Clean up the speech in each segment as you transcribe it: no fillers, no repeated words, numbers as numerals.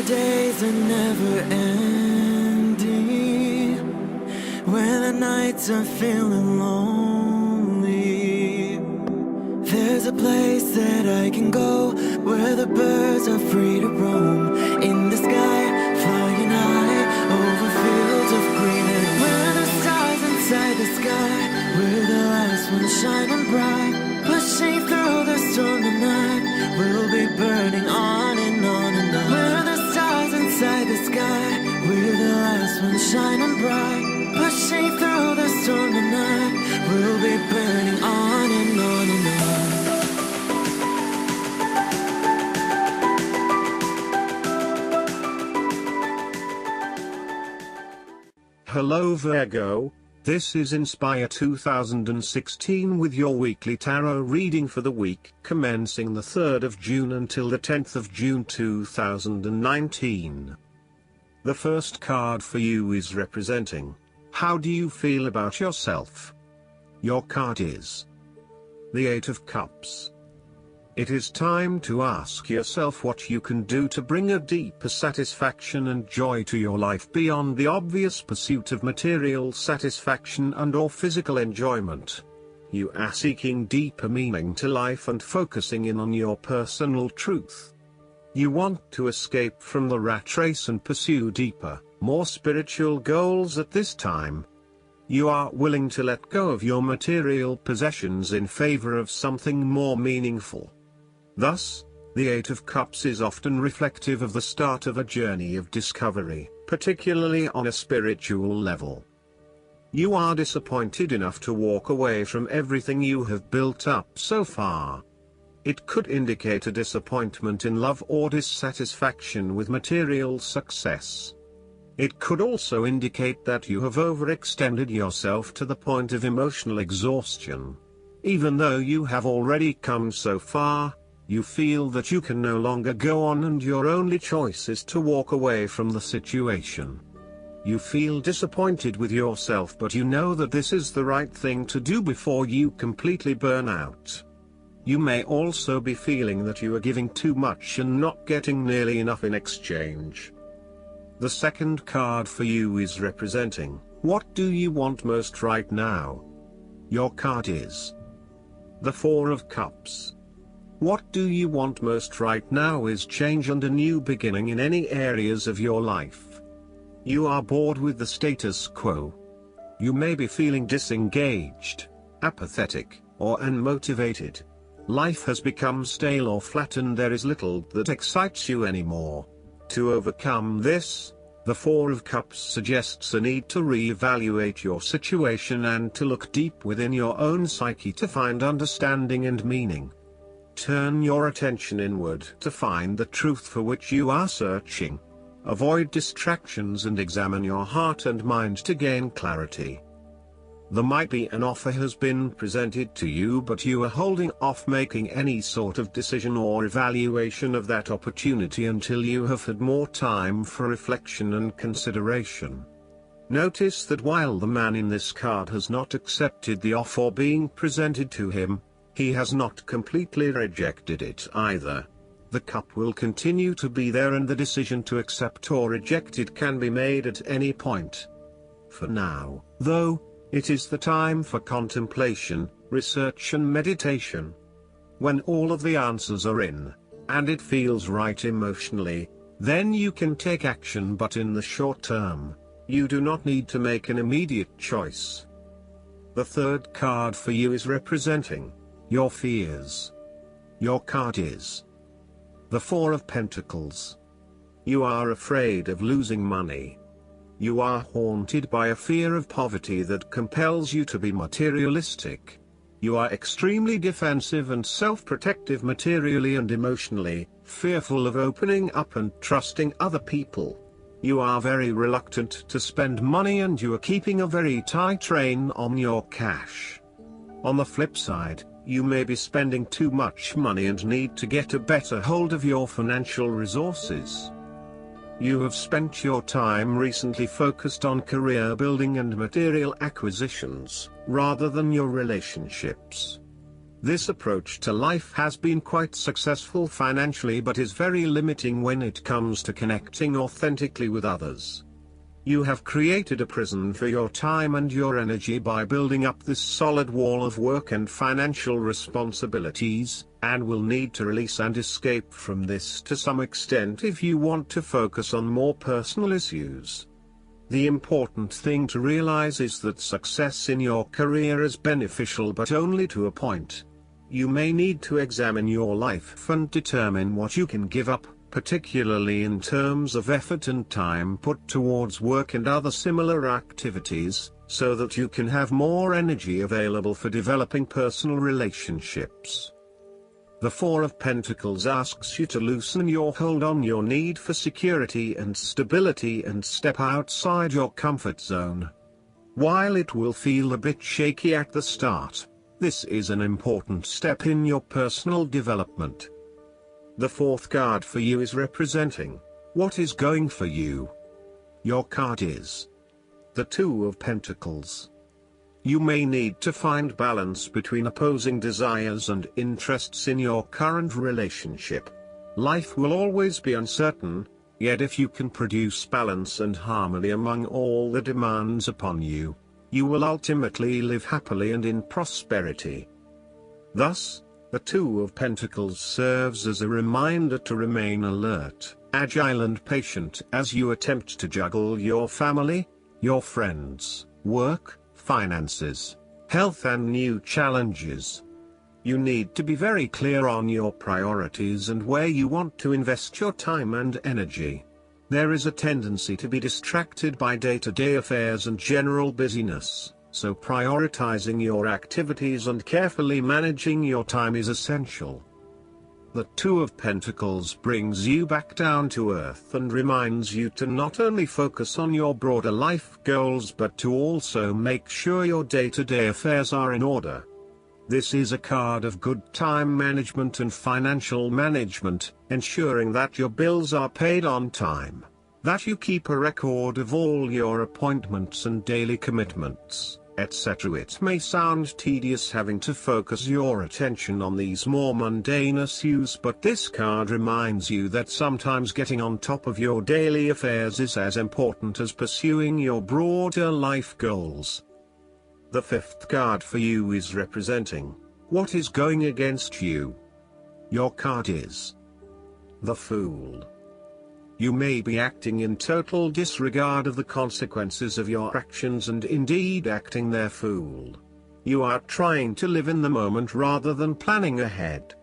the days are never ending, when the nights are feeling lonely, there's a place that I can go, where the birds are free to roam, in the sky, flying high, over fields of green, and where the stars inside the sky, we're the last ones shining bright, pushing through the storm tonight, we'll be burning on and on and on. We're the stars inside the sky, we're the last ones shining bright, pushing through the storm tonight, we'll be burning on and on and on. Hello Virgo, this is Inspire 2016 with your weekly tarot reading for the week commencing the 3rd of June until the 10th of June 2019. The first card for you is representing, how do you feel about yourself? Your card is the Eight of Cups. It is time to ask yourself what you can do to bring a deeper satisfaction and joy to your life beyond the obvious pursuit of material satisfaction and/or physical enjoyment. You are seeking deeper meaning to life and focusing in on your personal truth. You want to escape from the rat race and pursue deeper, more spiritual goals at this time. You are willing to let go of your material possessions in favor of something more meaningful. Thus, the Eight of Cups is often reflective of the start of a journey of discovery, particularly on a spiritual level. You are disappointed enough to walk away from everything you have built up so far. It could indicate a disappointment in love or dissatisfaction with material success. It could also indicate that you have overextended yourself to the point of emotional exhaustion. Even though you have already come so far, you feel that you can no longer go on and your only choice is to walk away from the situation. You feel disappointed with yourself, but you know that this is the right thing to do before you completely burn out. You may also be feeling that you are giving too much and not getting nearly enough in exchange. The second card for you is representing, what do you want most right now? Your card is the Four of Cups. What do you want most right now is change and a new beginning in any areas of your life. You are bored with the status quo. You may be feeling disengaged, apathetic, or unmotivated. Life has become stale or flat and there is little that excites you anymore. To overcome this, the Four of Cups suggests a need to re-evaluate your situation and to look deep within your own psyche to find understanding and meaning. Turn your attention inward to find the truth for which you are searching. Avoid distractions and examine your heart and mind to gain clarity. There might be an offer has been presented to you, but you are holding off making any sort of decision or evaluation of that opportunity until you have had more time for reflection and consideration. Notice that while the man in this card has not accepted the offer being presented to him, he has not completely rejected it either. The cup will continue to be there and the decision to accept or reject it can be made at any point. For now, though, it is the time for contemplation, research and meditation. When all of the answers are in, and it feels right emotionally, then you can take action, but in the short term, you do not need to make an immediate choice. The third card for you is representing your fears. Your card is the Four of Pentacles. You are afraid of losing money. You are haunted by a fear of poverty that compels you to be materialistic. You are extremely defensive and self-protective materially and emotionally, fearful of opening up and trusting other people. You are very reluctant to spend money and you are keeping a very tight rein on your cash. On the flip side, you may be spending too much money and need to get a better hold of your financial resources. You have spent your time recently focused on career building and material acquisitions, rather than your relationships. This approach to life has been quite successful financially but is very limiting when it comes to connecting authentically with others. You have created a prison for your time and your energy by building up this solid wall of work and financial responsibilities, and will need to release and escape from this to some extent if you want to focus on more personal issues. The important thing to realize is that success in your career is beneficial but only to a point. You may need to examine your life and determine what you can give up, particularly in terms of effort and time put towards work and other similar activities, so that you can have more energy available for developing personal relationships. The Four of Pentacles asks you to loosen your hold on your need for security and stability and step outside your comfort zone. While it will feel a bit shaky at the start, this is an important step in your personal development. The fourth card for you is representing what is going for you. Your card is the Two of Pentacles. You may need to find balance between opposing desires and interests in your current relationship. Life will always be uncertain, yet if you can produce balance and harmony among all the demands upon you, you will ultimately live happily and in prosperity. Thus, the Two of Pentacles serves as a reminder to remain alert, agile and patient as you attempt to juggle your family, your friends, work, finances, health and new challenges. You need to be very clear on your priorities and where you want to invest your time and energy. There is a tendency to be distracted by day-to-day affairs and general busyness, so prioritizing your activities and carefully managing your time is essential. The Two of Pentacles brings you back down to earth and reminds you to not only focus on your broader life goals but to also make sure your day-to-day affairs are in order. This is a card of good time management and financial management, ensuring that your bills are paid on time, that you keep a record of all your appointments and daily commitments, etc. It may sound tedious having to focus your attention on these more mundane issues, but this card reminds you that sometimes getting on top of your daily affairs is as important as pursuing your broader life goals. The fifth card for you is representing what is going against you. Your card is the Fool. You may be acting in total disregard of the consequences of your actions and indeed acting their fool. You are trying to live in the moment rather than planning ahead.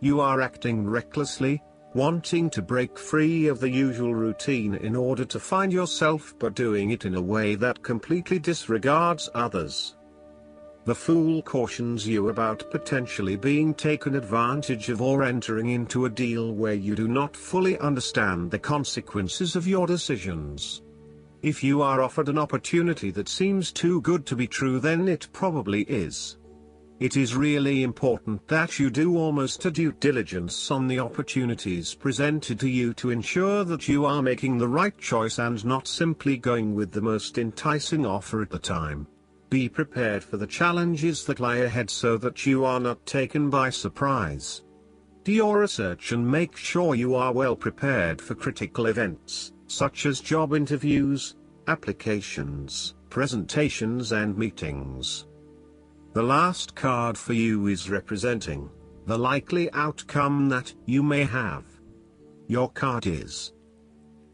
You are acting recklessly, wanting to break free of the usual routine in order to find yourself but doing it in a way that completely disregards others. The Fool cautions you about potentially being taken advantage of or entering into a deal where you do not fully understand the consequences of your decisions. If you are offered an opportunity that seems too good to be true, then it probably is. It is really important that you do almost a due diligence on the opportunities presented to you to ensure that you are making the right choice and not simply going with the most enticing offer at the time. Be prepared for the challenges that lie ahead so that you are not taken by surprise. Do your research and make sure you are well prepared for critical events, such as job interviews, applications, presentations and meetings. The last card for you is representing the likely outcome that you may have. Your card is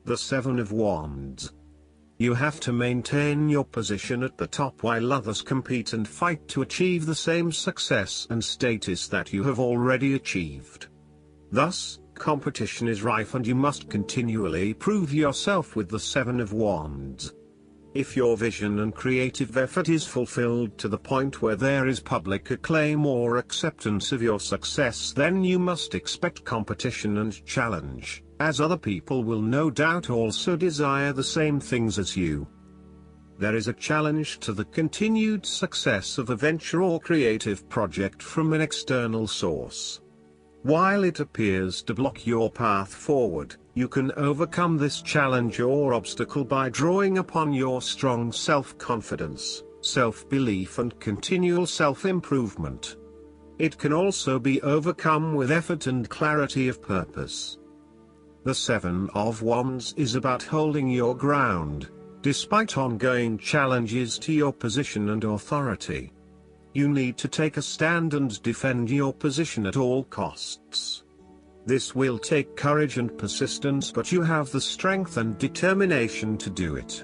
the Seven of Wands. You have to maintain your position at the top while others compete and fight to achieve the same success and status that you have already achieved. Thus, competition is rife and you must continually prove yourself with the Seven of Wands. If your vision and creative effort is fulfilled to the point where there is public acclaim or acceptance of your success, then you must expect competition and challenge, as other people will no doubt also desire the same things as you. There is a challenge to the continued success of a venture or creative project from an external source. While it appears to block your path forward, you can overcome this challenge or obstacle by drawing upon your strong self-confidence, self-belief and continual self-improvement. It can also be overcome with effort and clarity of purpose. The Seven of Wands is about holding your ground, despite ongoing challenges to your position and authority. You need to take a stand and defend your position at all costs. This will take courage and persistence, but you have the strength and determination to do it.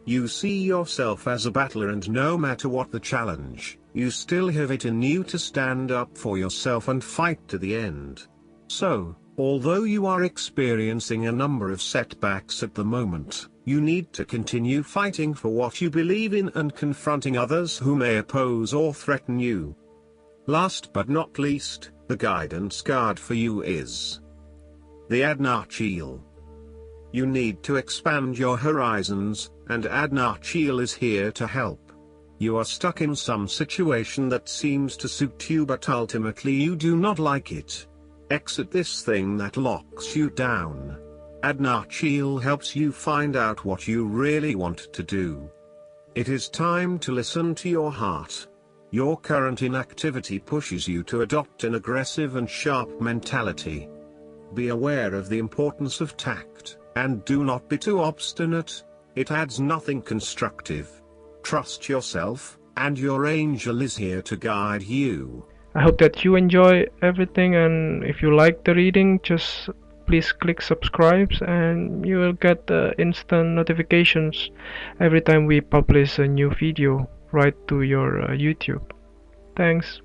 You see yourself as a battler, and no matter what the challenge, you still have it in you to stand up for yourself and fight to the end. So, although you are experiencing a number of setbacks at the moment, you need to continue fighting for what you believe in and confronting others who may oppose or threaten you. Last but not least, the guidance card for you is the Adnarchil. You need to expand your horizons, and Adnarchil is here to help. You are stuck in some situation that seems to suit you, but ultimately you do not like it. Exit this thing that locks you down. Adnarchil helps you find out what you really want to do. It is time to listen to your heart. Your current inactivity pushes you to adopt an aggressive and sharp mentality. Be aware of the importance of tact, and do not be too obstinate. It adds nothing constructive. Trust yourself, and your angel is here to guide you. I hope that you enjoy everything, and if you like the reading, just please click subscribe and you will get instant notifications every time we publish a new video right to your YouTube. Thanks.